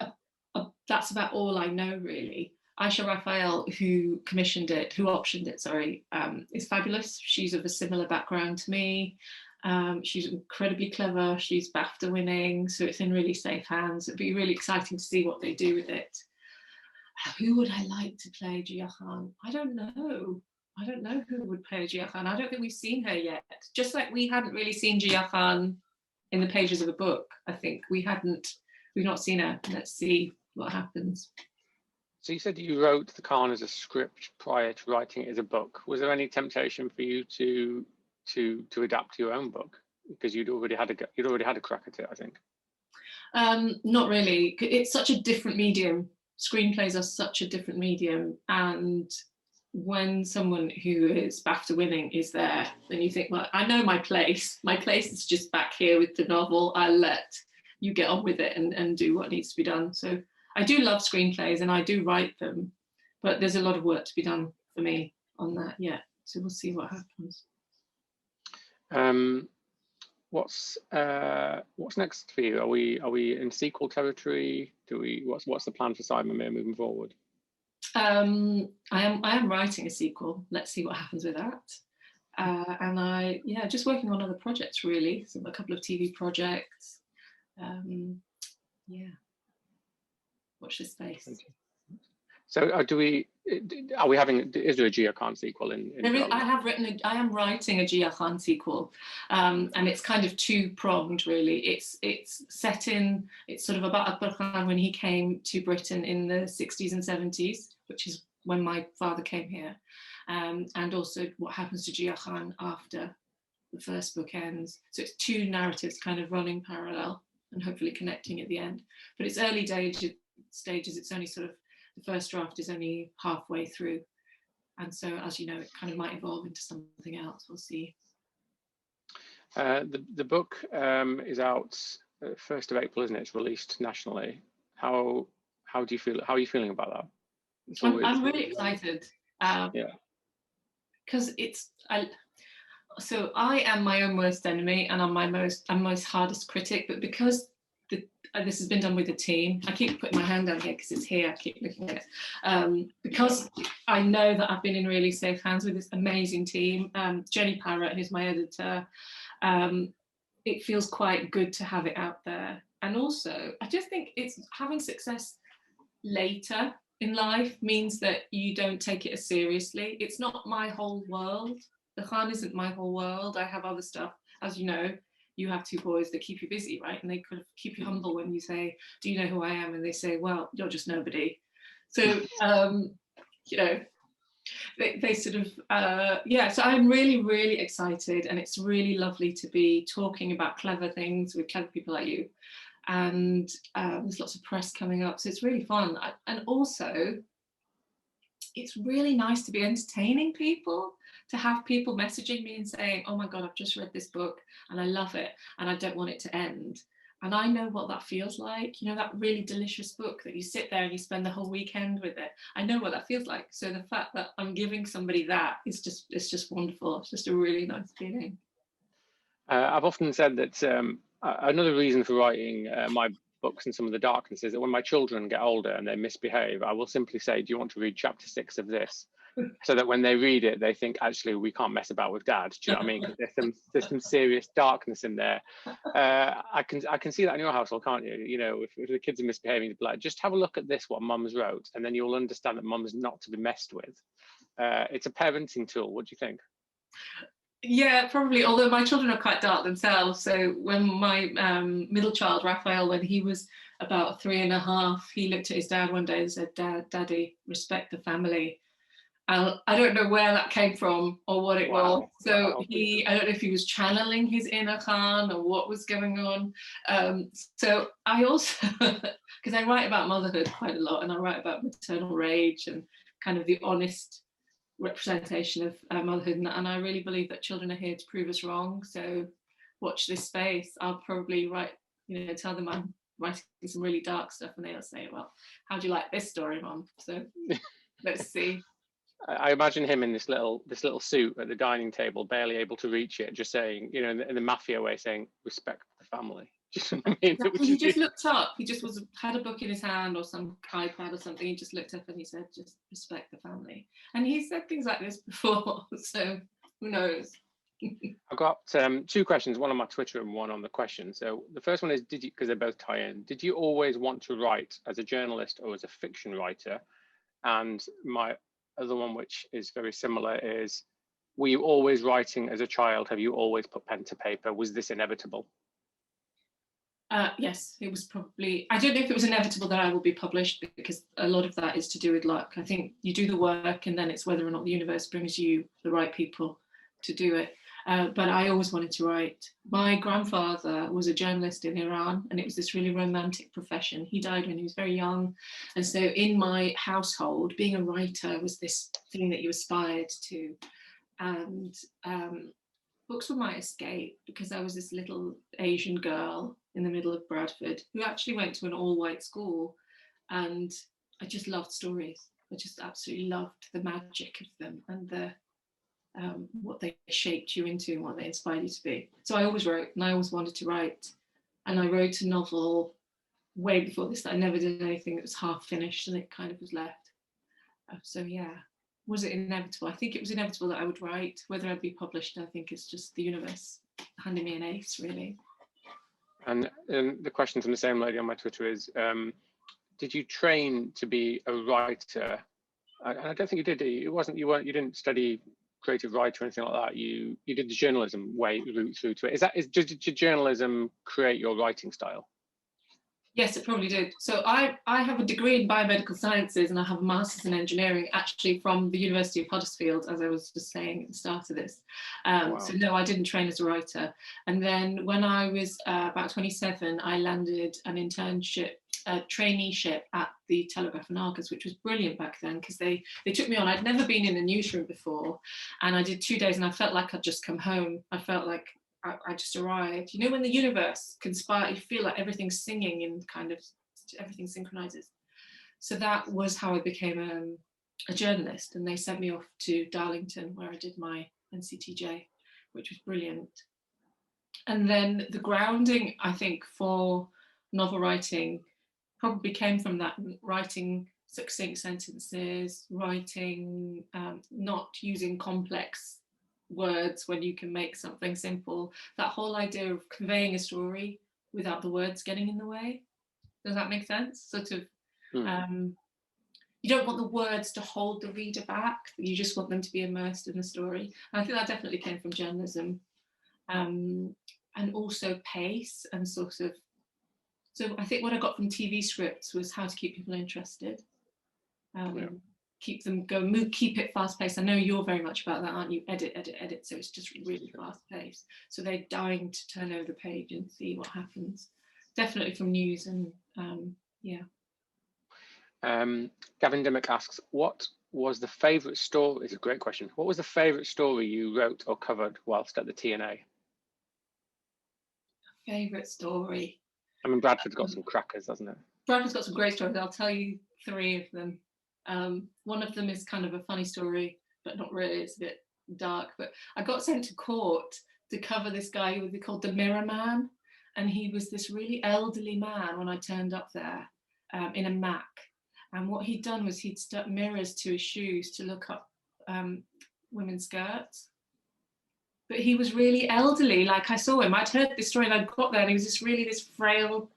Speaker 3: that's about all I know, really. Aisha Raphael, who optioned it, is fabulous. She's of a similar background to me. She's incredibly clever. She's BAFTA winning, so it's in really safe hands. It'd be really exciting to see what they do with it. Who would I like to play Gia Khan? I don't know who would play Gia Khan. I don't think we've seen her yet. Just like we hadn't really seen Gia Khan in the pages of a book. I think we've not seen her. Let's see what happens.
Speaker 2: So you said you wrote the Khan as a script prior to writing it as a book. Was there any temptation for you to adapt your own book, because you'd already had a crack at it, I think?
Speaker 3: Not really. It's such a different medium. Screenplays are such a different medium, and when someone who is BAFTA winning is there, then you think, well, I know my place. My place is just back here with the novel. I'll let you get on with it and do what needs to be done. So I do love screenplays and I do write them, but there's a lot of work to be done for me on that yet. So we'll see what happens.
Speaker 2: What's next for you? Are we in sequel territory? What's the plan for Saima Mir moving forward?
Speaker 3: I am writing a sequel. Let's see what happens with that. And just working on other projects, really. So a couple of TV projects. Watch this space.
Speaker 2: So is there a Gia Khan sequel
Speaker 3: I am writing a Gia Khan sequel, and it's kind of two-pronged, really. It's sort of about Akbar Khan when he came to Britain in the 60s and 70s, which is when my father came here, and also what happens to Gia Khan after the first book ends. So it's two narratives kind of running parallel and hopefully connecting at the end. But it's early stages. It's only sort of, the first draft is only halfway through. And so, as you know, it kind of might evolve into something else. We'll see.
Speaker 2: The book is out 1st of April, isn't it? It's released nationally. How do you feel? How are you feeling about that?
Speaker 3: I'm really excited. Because so I am my own worst enemy, and I'm most hardest critic. But because this has been done with a team, I keep putting my hand down here because it's here. I keep looking at it because I know that I've been in really safe hands with this amazing team. Jenny Parrott, who's my editor. It feels quite good to have it out there, and also I just think it's having success later in life means that you don't take it as seriously. It's not my whole world. The Khan isn't my whole world. I have other stuff, as you know. You have two boys that keep you busy, right? And they kind of keep you humble when you say, do you know who I am? And they say, well, you're just nobody. So, they sort of, so I'm really, really excited. And it's really lovely to be talking about clever things with clever people like you. And there's lots of press coming up. So it's really fun. And also, it's really nice to be entertaining people, to have people messaging me and saying, oh my God, I've just read this book and I love it and I don't want it to end. And I know what that feels like, you know, that really delicious book that you sit there and you spend the whole weekend with it. I know what that feels like. So the fact that I'm giving somebody that is just, it's just wonderful. It's just a really nice feeling.
Speaker 2: I've often said that another reason for writing my books and some of the darkness is that when my children get older and they misbehave, I will simply say, do you want to read chapter 6 of this? So that when they read it, they think, actually, we can't mess about with Dad. Do you know what I mean? Because there's some serious darkness in there. I can see that in your household, can't you? You know, if the kids are misbehaving, you'd be like, just have a look at this, what Mum's wrote, and then you'll understand that Mum's not to be messed with. It's a parenting tool. What do you think?
Speaker 3: Yeah, probably, although my children are quite dark themselves. So when my middle child, Raphael, when he was about 3.5, he looked at his dad one day and said, Daddy, respect the family. I don't know where that came from or what it was. So I don't know if he was channeling his inner Khan or what was going on. So I also, because I write about motherhood quite a lot, and I write about maternal rage and kind of the honest representation of motherhood, and I really believe that children are here to prove us wrong. So watch this space. I'll probably tell them I'm writing some really dark stuff, and they'll say, well, how do you like this story, Mum? So let's see.
Speaker 2: I imagine him in this little suit at the dining table, barely able to reach it, just saying, you know, in the mafia way, saying, respect the family.
Speaker 3: He just looked up. He just had a book in his hand or some iPad or something. He just looked up and he said, just respect the family. And he said things like this before, so who knows?
Speaker 2: I've got 2 questions, one on my Twitter and one on the question. So the first one is, because they both tie in, did you always want to write as a journalist or as a fiction writer? And my other one, which is very similar, is, were you always writing as a child? Have you always put pen to paper? Was this inevitable?
Speaker 3: Yes, it was probably, I don't know if it was inevitable that I will be published, because a lot of that is to do with luck. I think you do the work and then it's whether or not the universe brings you the right people to do it. But I always wanted to write. My grandfather was a journalist in Iran, and it was this really romantic profession. He died when he was very young. And so in my household, being a writer was this thing that you aspired to. And books were my escape, because I was this little Asian girl in the middle of Bradford who actually went to an all-white school, and I just loved stories. I just absolutely loved the magic of them and the what they shaped you into and what they inspired you to be. So I always wrote, and I always wanted to write. And I wrote a novel way before this that I never did anything that was half finished, and it kind of was left. So yeah, was it inevitable? I think it was inevitable that I would write. Whether I'd be published, I think it's just the universe handing me an ace, really.
Speaker 2: And the question from the same lady on my Twitter is, did you train to be a writer? I don't think you did. You didn't study creative writer or anything like that. You did the journalism route through to it. Did journalism create your writing style?
Speaker 3: Yes, it probably did. So I have a degree in biomedical sciences, and I have a master's in engineering, actually from the University of Huddersfield, as I was just saying at the start of this. Wow. So no, I didn't train as a writer. And then when I was about 27, I landed an internship, a traineeship at the Telegraph and Argus, which was brilliant back then, because they took me on. I'd never been in a newsroom before, and I did 2 days, and I felt like I'd just come home. I felt like I just arrived. You know, when the universe conspires, you feel like everything's singing and kind of everything synchronizes. So that was how I became a journalist, and they sent me off to Darlington, where I did my NCTJ, which was brilliant. And then the grounding, I think, for novel writing probably came from that, writing succinct sentences, writing, not using complex words when you can make something simple. That whole idea of conveying a story without the words getting in the way. Does that make sense? Sort of, you don't want the words to hold the reader back. You just want them to be immersed in the story. And I think that definitely came from journalism. And also pace and sort of, so I think what I got from TV scripts was how to keep people interested. Keep them going, keep it fast paced. I know you're very much about that, aren't you? Edit. So it's just really fast paced. So they're dying to turn over the page and see what happens. Definitely from news and yeah.
Speaker 2: Gavin Dimmock asks, what was the favourite story? It's a great question. What was the favourite story you wrote or covered whilst at the TNA?
Speaker 3: Favourite story.
Speaker 2: I mean, Bradford's got some crackers, hasn't it?
Speaker 3: Bradford's got some great stories. I'll tell you 3 of them. One of them is kind of a funny story, but not really. It's a bit dark. But I got sent to court to cover this guy who was called the Mirror Man, and he was this really elderly man when I turned up there in a Mac. And what he'd done was he'd stuck mirrors to his shoes to look up women's skirts. But he was really elderly. Like, I saw him, I'd heard this story and I got there and he was this frail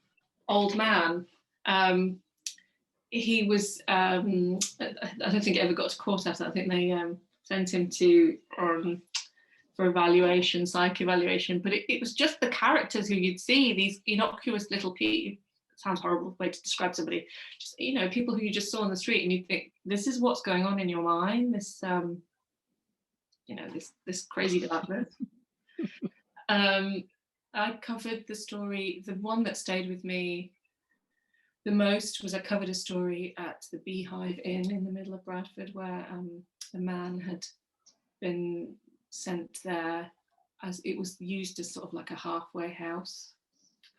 Speaker 3: old man. He was, I don't think it ever got to court after that. I think they sent him to for evaluation, psych evaluation. But it was just the characters who you'd see, these innocuous little people. Sounds horrible way to describe somebody. Just, you know, people who you just saw on the street and you think, this is what's going on in your mind. This, you know, this crazy development. I covered the story. The one that stayed with me the most was I covered a story at the Beehive Inn in the middle of Bradford, where a man had been sent there as it was used as sort of like a halfway house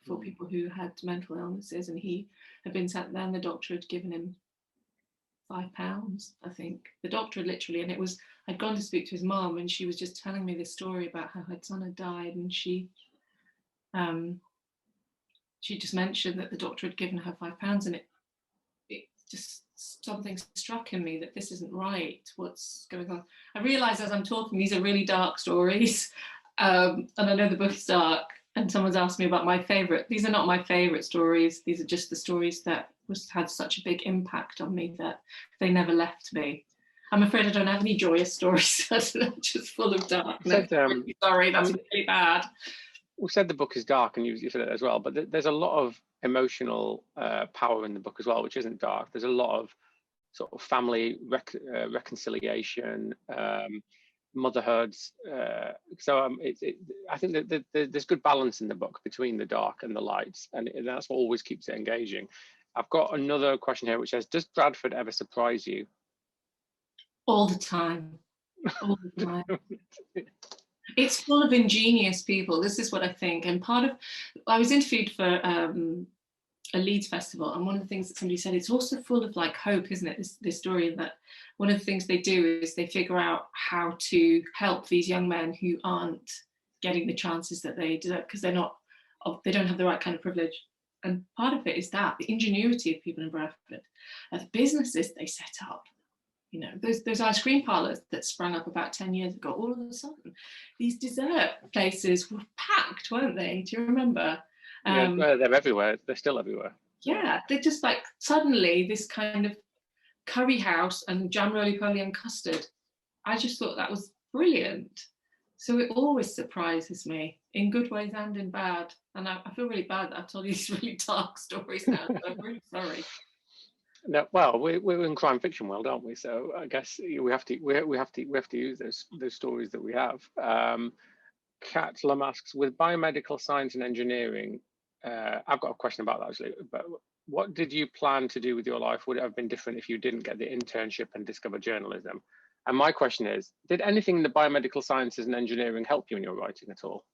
Speaker 3: for people who had mental illnesses, and he had been sent there and the doctor had given him £5, I think. The doctor had literally, and it was, I'd gone to speak to his mum and she was just telling me this story about how her son had died, and she just mentioned that the doctor had given her £5, and it just, something struck in me that this isn't right, what's going on. I realise as I'm talking, these are really dark stories, and I know the book is dark, and someone's asked me about my favourite. These are not my favourite stories, these are just the stories that had such a big impact on me that they never left me. I'm afraid I don't have any joyous stories. They're just full of darkness. Sorry, that's really bad.
Speaker 2: We said the book is dark, and you said it as well, but there's a lot of emotional power in the book as well, which isn't dark. There's a lot of sort of family reconciliation, motherhoods. I think that there's good balance in the book between the dark and the lights, and that's what always keeps it engaging. I've got another question here which says, does Bradford ever surprise you?
Speaker 3: All the time. All the time. It's full of ingenious people. This is what I think. And I was interviewed for a Leeds festival, and one of the things that somebody said, it's also full of like hope, isn't it? This story, that one of the things they do is they figure out how to help these young men who aren't getting the chances that they deserve because they don't have the right kind of privilege. And part of it is that the ingenuity of people in Bradford, the businesses they set up. You know, those ice cream parlours that sprang up about 10 years ago, all of a sudden, these dessert places were packed, weren't they? Do you remember?
Speaker 2: Yeah, they're everywhere. They're still everywhere.
Speaker 3: Yeah, they're just like, suddenly this kind of curry house and jam roly-poly and custard. I just thought that was brilliant. So it always surprises me, in good ways and in bad. And I feel really bad that I've told you these really dark stories now, so I'm really sorry.
Speaker 2: No, well, we're in crime fiction world, aren't we? So I guess we have to use those stories that we have. Kat Lum asks, with biomedical science and engineering, I've got a question about that actually. But what did you plan to do with your life? Would it have been different if you didn't get the internship and discover journalism? And my question is, did anything in the biomedical sciences and engineering help you in your writing at all?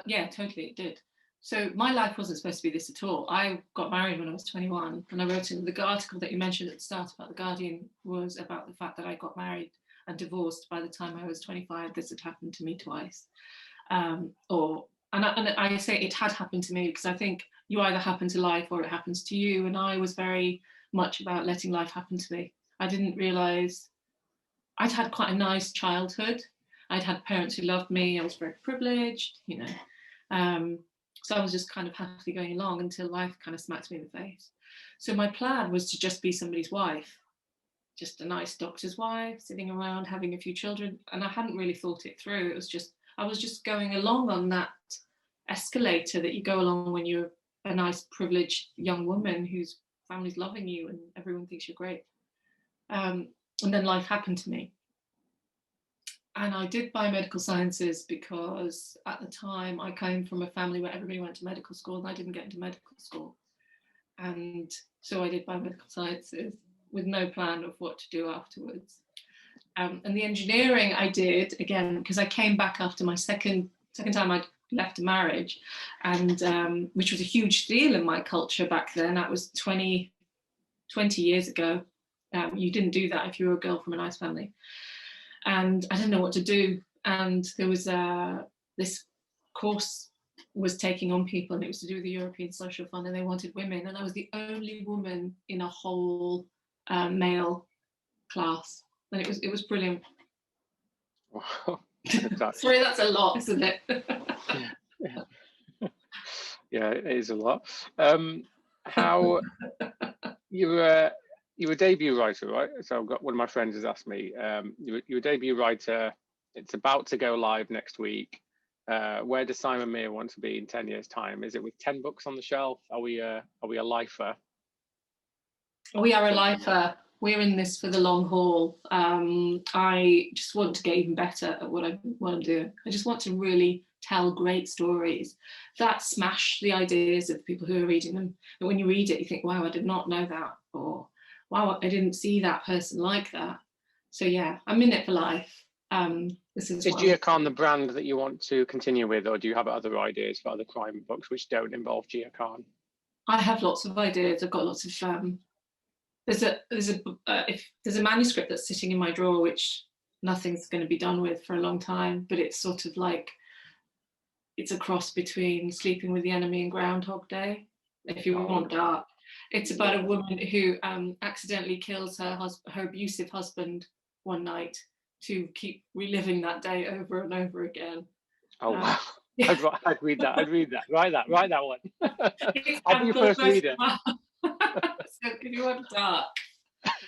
Speaker 3: Yeah, totally, it did. So my life wasn't supposed to be this at all. I got married when I was 21, and I wrote in the article that you mentioned at the start about The Guardian was about the fact that I got married and divorced by the time I was 25. This had happened to me twice. And I say it had happened to me because I think you either happen to life or it happens to you. And I was very much about letting life happen to me. I didn't realise I'd had quite a nice childhood. I'd had parents who loved me. I was very privileged, you know. So I was just kind of happily going along until life kind of smacked me in the face. So my plan was to just be somebody's wife, just a nice doctor's wife, sitting around having a few children. And I hadn't really thought it through. I was just going along on that escalator that you go along when you're a nice privileged young woman whose family's loving you and everyone thinks you're great. And then life happened to me. And I did biomedical sciences because at the time I came from a family where everybody went to medical school and I didn't get into medical school. And so I did biomedical sciences with no plan of what to do afterwards. And the engineering I did, again, because I came back after my second time I'd left a marriage, and which was a huge deal in my culture back then. That was 20 years ago. You didn't do that if you were a girl from a nice family. And I didn't know what to do. And there was this course was taking on people, and it was to do with the European Social Fund, and they wanted women. And I was the only woman in a whole male class. And it was brilliant.
Speaker 2: Wow.
Speaker 3: Sorry, that's a lot, isn't it?
Speaker 2: Yeah, it is a lot. How you're a debut writer, right? So I've got one of my friends has asked me, you're a debut writer. It's about to go live next week. Where does Saima Mir want to be in 10 years' time? Is it with 10 books on the shelf? Are we a lifer?
Speaker 3: We are a lifer. We're in this for the long haul. I just want to get even better at what I'm doing. I just want to really tell great stories that smash the ideas of the people who are reading them. And when you read it, you think, wow, I did not know that, or wow, I didn't see that person like that. So yeah, I'm in it for life. Is
Speaker 2: Gia Khan the brand that you want to continue with, or do you have other ideas for other crime books which don't involve Gia Khan?
Speaker 3: I have lots of ideas. I've got lots of there's a manuscript that's sitting in my drawer which nothing's going to be done with for a long time, but it's sort of like, it's a cross between Sleeping with the Enemy and Groundhog Day, if you want dark. It's about a woman who accidentally kills her abusive husband one night to keep reliving that day over and over again.
Speaker 2: Oh wow.
Speaker 3: Yeah.
Speaker 2: I'd read that. Write that one. I'll be your first reader.
Speaker 3: So if you want dark,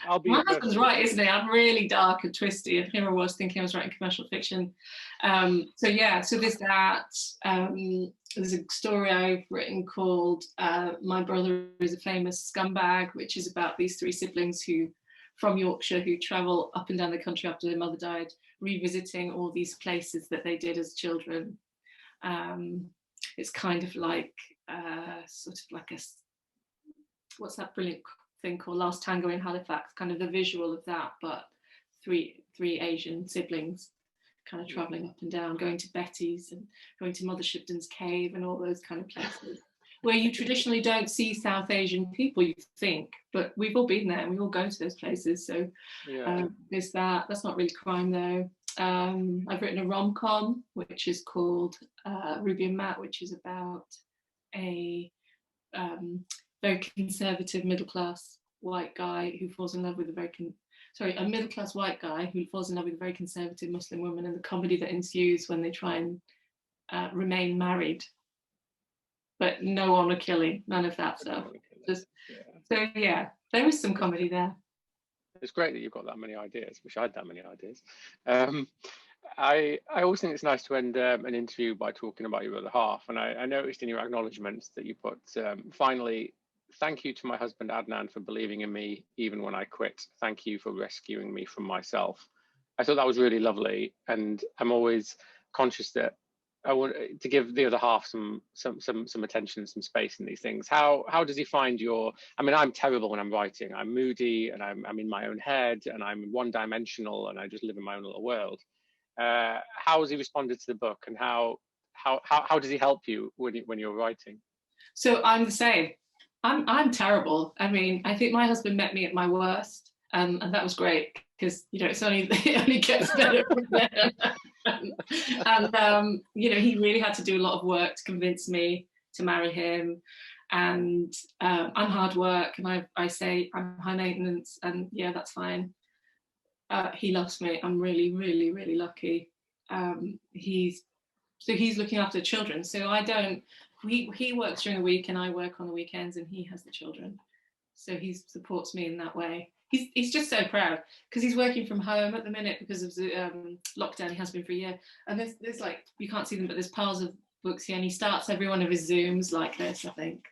Speaker 2: I'll be.
Speaker 3: My husband's right, isn't he? I'm really dark and twisty, and here I was thinking I was writing commercial fiction. So there's that. There's a story I've written called My Brother is a Famous Scumbag, which is about these three siblings from Yorkshire who travel up and down the country after their mother died, revisiting all these places that they did as children. It's kind of like what's that brilliant thing called Last Tango in Halifax, kind of the visual of that, but three Asian siblings kind of traveling up and down, going to Betty's and going to Mother Shipton's cave and all those kind of places where you traditionally don't see South Asian people, you think, but we've all been there and we all go to those places. So there's that's not really crime though. I've written a rom-com which is called Ruby and Matt, which is about a very conservative middle-class white guy who falls in love with a middle-class white guy who falls in love with a very conservative Muslim woman, and the comedy that ensues when they try and remain married, but no honor killing, none of that stuff. So yeah, there is some comedy there.
Speaker 2: It's great that you've got that many ideas. Wish I had that many ideas. I always think it's nice to end an interview by talking about your other half, and I noticed in your acknowledgements that you put, finally, thank you to my husband Adnan for believing in me even when I quit. Thank you for rescuing me from myself. I thought that was really lovely, and I'm always conscious that I want to give the other half some attention and some space in these things. How does he find I'm terrible when I'm writing. I'm moody and I'm in my own head and I'm one-dimensional and I just live in my own little world. How has he responded to the book, and how does he help you when you're writing?
Speaker 3: So I'm the same. I'm terrible. I mean, I think my husband met me at my worst, and that was great because it only gets better from there. And he really had to do a lot of work to convince me to marry him. And I'm hard work, and I say I'm high maintenance, and yeah, that's fine. He loves me. I'm really, really, really lucky. He's looking after children. So I don't. He works during the week, and I work on the weekends, and he has the children. So he supports me in that way. He's just so proud because he's working from home at the minute because of the lockdown. He has been for a year, and there's like, you can't see them, but there's piles of books here, and he starts every one of his Zooms like this, I think.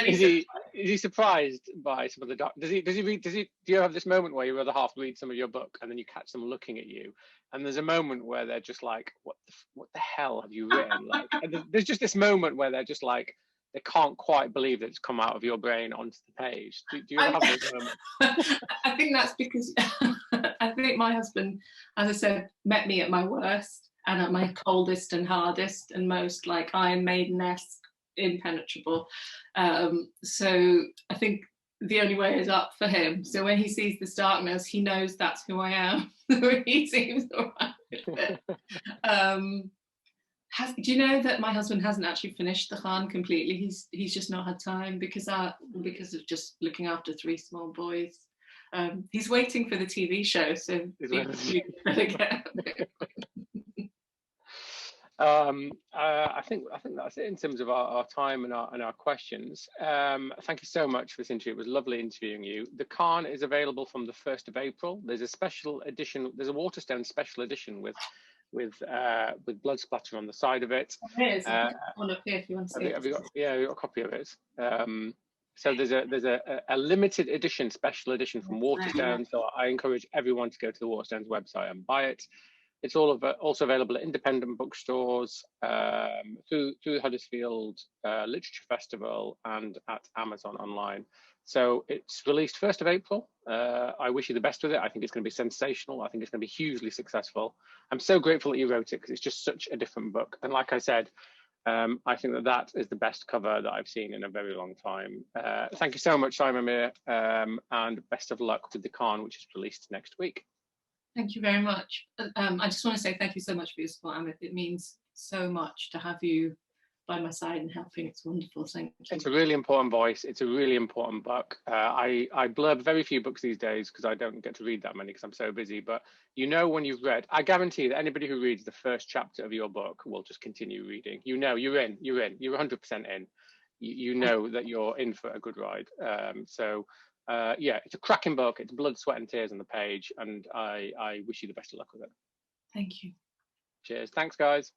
Speaker 2: Is he surprised by some of the does he read, do you have this moment where your other half reads some of your book and then you catch them looking at you, and there's a moment where they're just like, what the hell have you written? Like, and there's just this moment where they're just like, they can't quite believe that it's come out of your brain onto the page. Do you ever have those moments?
Speaker 3: I think that's because I think my husband, as I said, met me at my worst and at my coldest and hardest and most like Iron Maiden-esque, impenetrable. So I think the only way is up for him. So when he sees this darkness, he knows that's who I am. He seems all right with it. Do you know that my husband hasn't actually finished the Khan completely? He's just not had time because of just looking after 3 small boys. He's waiting for the TV show, so
Speaker 2: I think that's it in terms of our time and our questions. Thank you so much for this interview. It was lovely interviewing you. The Khan is available from the 1st of April. There's a special edition. There's a Waterstones special edition with blood splatter on the side of it.
Speaker 3: Here's one up here if you want to see it.
Speaker 2: Have you got a copy of it? So there's a limited edition, special edition from Waterstones. So I encourage everyone to go to the Waterstones website and buy it. It's also available at independent bookstores, through Huddersfield Literature Festival, and at Amazon online. So it's released 1st of April. I wish you the best with it. I think it's going to be sensational. I think it's going to be hugely successful. I'm so grateful that you wrote it because it's just such a different book. And like I said, I think that is the best cover that I've seen in a very long time. Thank you so much, Saima Mir, and best of luck with the Khan, which is released next week.
Speaker 3: Thank you very much. I just want to say thank you so much for your support, Amit. It means so much to have you by my side and helping. It's wonderful. Thank you.
Speaker 2: It's a really important voice. It's a really important book. I blurb very few books these days because I don't get to read that many because I'm so busy. But you know, when you've read, I guarantee that anybody who reads the first chapter of your book will just continue reading. You know, you're in. You're 100% in. You know that you're in for a good ride. Yeah, it's a cracking book. It's blood, sweat and tears on the page, and I wish you the best of luck with it.
Speaker 3: Thank you.
Speaker 2: Cheers. Thanks, guys.